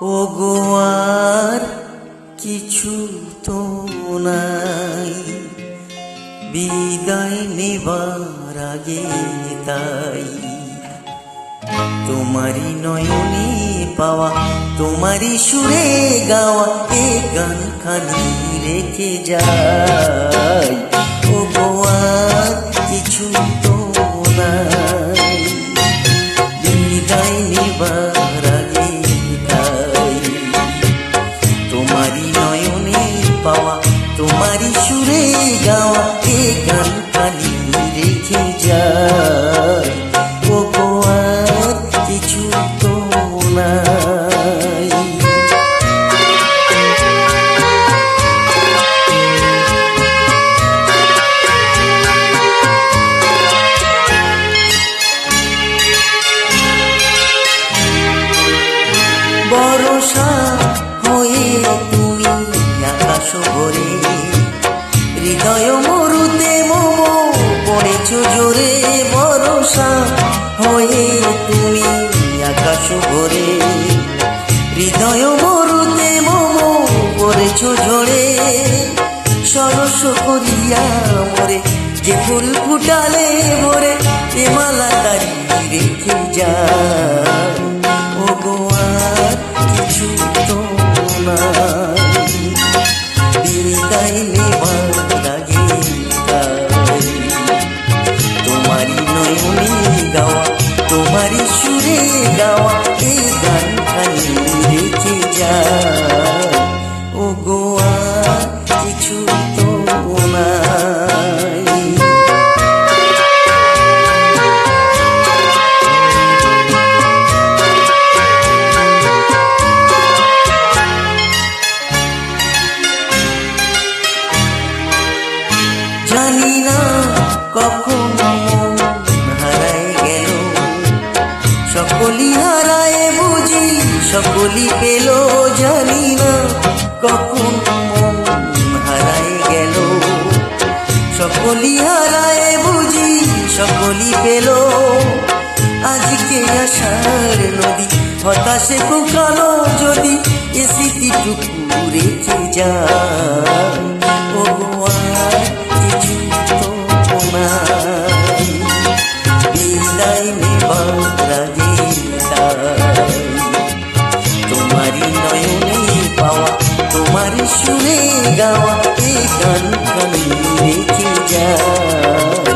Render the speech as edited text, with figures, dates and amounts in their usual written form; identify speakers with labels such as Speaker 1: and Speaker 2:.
Speaker 1: ওগো আর কিছু তো নাই, বিদায় নেবার আগে তাই তোমারই নয়নে পাওয়া, তোমারই সুরে গাওয়া এ গান খানি রেখে যাই। ওগো আর কিছু তো নাই, বিদায় নেবার আগে তাই তোমারই নয়নে পাওয়া, তোমারই সুরে গাওয়া এ গান খানি রেখে যাই। ওগো আর কিছু তো নাই। বরষা হয়ে তুমি আকাশ ভরে, হৃদয় মরুতে মোমো পড়েছ জোরে। বরষা হয়ে তুমি আকাশ ভরে, হৃদয় মরুতে মোমো পড়েছ ঝরে। সরস করিয়া মরে যে ফুল ফুটালে ভরে, এ মালা তারি রেখে যায়। ওগো আর কিছু তো নাই, বিদায় নেবার আগে তাই তোমারই নয়নে গাওয়া, তোমারই সুরে গাওয়া এই গান খানি রেখে যায়। ওগো আর কিছু তো নাই। জানি না কখন মন হারায় গেল, সকলই হারায় বুঝি সকলই পেল। জানি না কখন মন হারায় গেল, সকলই হারায় বুঝি সকলই পেল। আজকে আশার নদী হতাশে শুকালো যদি, এ স্মৃতিটুকু রেখে যায়। ওগো আর কিছু তো নাই, বিদায় নেবার আগে তাই তোমারই নয়নে পাওয়া, তোমারই সুরে গাওয়া এই গান খানি রেখে যায়।